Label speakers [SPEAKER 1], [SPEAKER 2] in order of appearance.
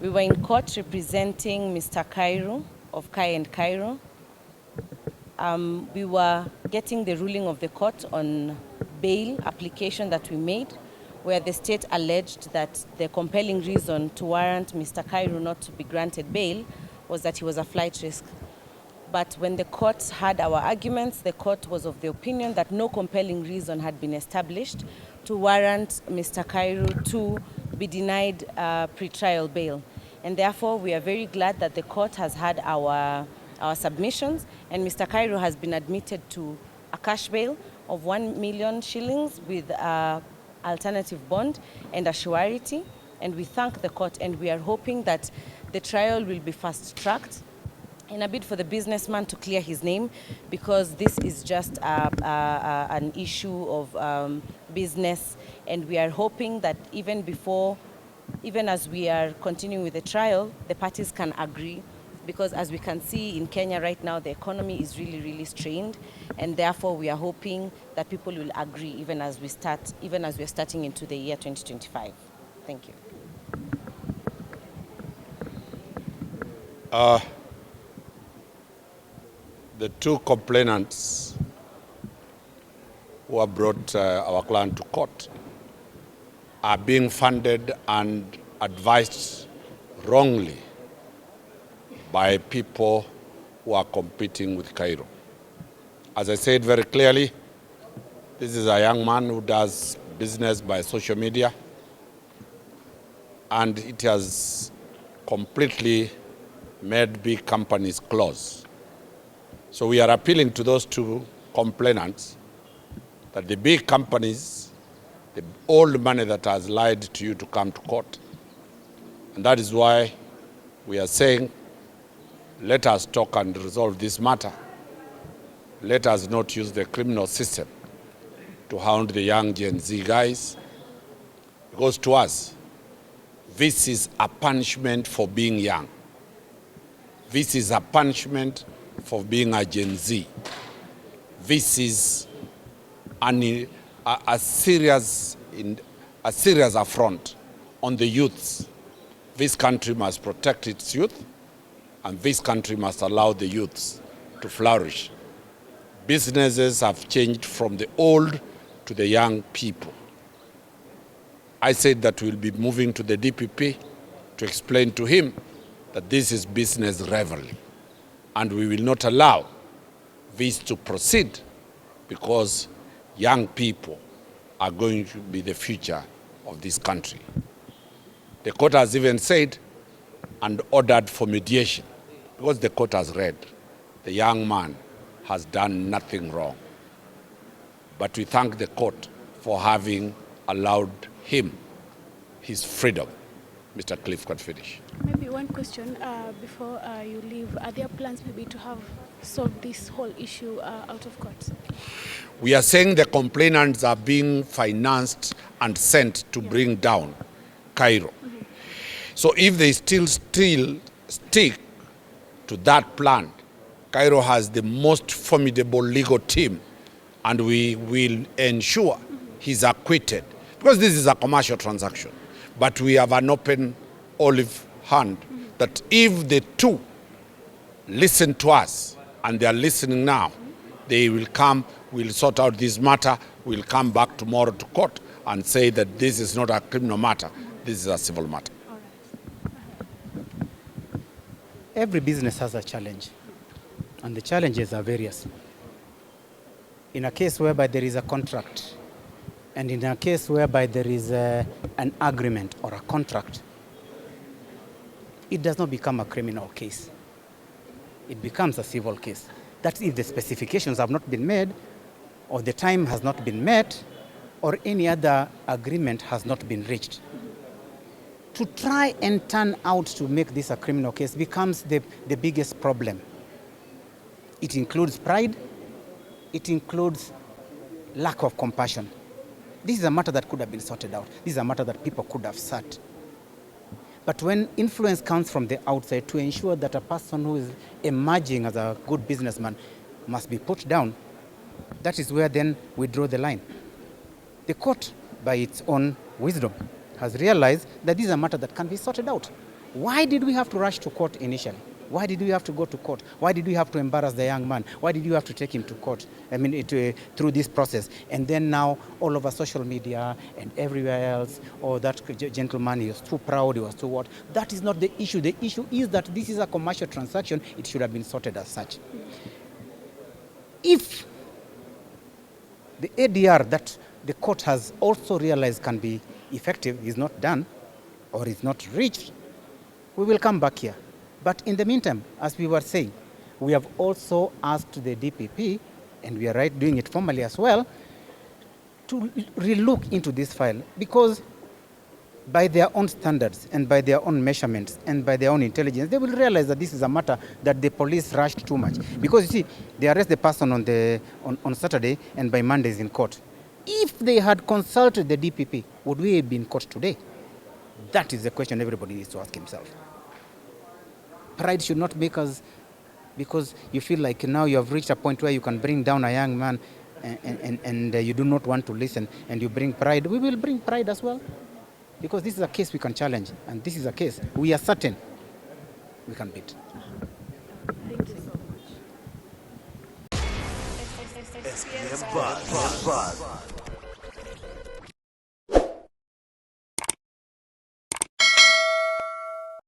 [SPEAKER 1] We were in court representing Mr. Kairo of Kairo. We were getting the ruling of the court on bail application that we made, where the state alleged that the compelling reason to warrant Mr. Kairo not to be granted bail was that he was a flight risk. But when the court heard our arguments, the court was of the opinion that no compelling reason had been established to warrant Mr. Kairo to be denied pre-trial bail. And therefore, we are very glad that the court has had our submissions, and Mr. Kairo has been admitted to a cash bail of 1 million shillings with alternative bond and a surety. And we thank the court, and we are hoping that the trial will be fast-tracked in a bid for the businessman to clear his name, because this is just an issue of business, and we are hoping that even as we are continuing with the trial, the parties can agree, because as we can see in Kenya right now, the economy is really, really strained, and therefore we are hoping that people will agree even as we're starting into the year 2025. Thank you.
[SPEAKER 2] The two complainants who have brought our client to court are being funded and advised wrongly by people who are competing with Kairo. As I said very clearly, this is a young man who does business by social media, and it has completely made big companies close. So we are appealing to those two complainants that the big companies, the old money that has lied to you to come to court. And that is why we are saying, let us talk and resolve this matter. Let us not use the criminal system to hound the young Gen Z guys, because to us, this is a punishment for being young. This is a punishment for being a Gen Z. This is a serious affront on the youths. This country must protect its youth, and this country must allow the youths to flourish. Businesses have changed from the old to the young people. I said that we'll be moving to the DPP to explain to him that this is business revelry, and we will not allow this to proceed, because young people are going to be the future of this country. The court has even said and ordered for mediation, because the court has read the young man has done nothing wrong. But we thank the court for having allowed him his freedom. Mr. Khalif can finish.
[SPEAKER 3] Maybe one question before you leave. Are there plans maybe to have solved this whole issue out of court?
[SPEAKER 2] We are saying the complainants are being financed and sent to bring down Kairo. So if they still stick to that plan, Kairo has the most formidable legal team, and we will ensure he's acquitted, because this is a commercial transaction. But we have an open olive hand that if the two listen to us, and they are listening now, they will come, we'll sort out this matter, we'll come back tomorrow to court and say that this is not a criminal matter, this is a civil matter.
[SPEAKER 4] Every business has a challenge, and the challenges are various. In a case whereby there is a contract, and in a case whereby there is an agreement or a contract, it does not become a criminal case. It becomes a civil case. That's if the specifications have not been made, or the time has not been met, or any other agreement has not been reached. To try and turn out to make this a criminal case becomes the biggest problem. It includes pride, it includes lack of compassion. This is a matter that could have been sorted out. This is a matter that people could have sat. But when influence comes from the outside to ensure that a person who is emerging as a good businessman must be put down, that is where then we draw the line. The court, by its own wisdom, has realized that this is a matter that can be sorted out. Why did we have to rush to court initially? Why did we have to go to court? Why did we have to embarrass the young man? Why did you have to take him to court? I mean, through this process. And then now, all over social media and everywhere else, oh, that gentleman, he was too proud, he was too what. That is not the issue. The issue is that this is a commercial transaction. It should have been sorted as such. If the ADR that the court has also realized can be effective is not done or is not reached, we will come back here. But in the meantime, as we were saying, we have also asked the DPP, and we are doing it formally as well, to relook into this file, because by their own standards and by their own measurements and by their own intelligence, they will realize that this is a matter that the police rushed too much. Because you see, they arrest the person on Saturday, and by Monday is in court. If they had consulted the DPP, would we have been in court today? That is the question everybody needs to ask himself. Pride should not make us, because you feel like now you have reached a point where you can bring down a young man and you do not want to listen, and you bring pride. We will bring pride as well, because this is a case we can challenge, and this is a case we are certain we can beat.
[SPEAKER 3] Thank you so much.
[SPEAKER 5] SPM Buzz.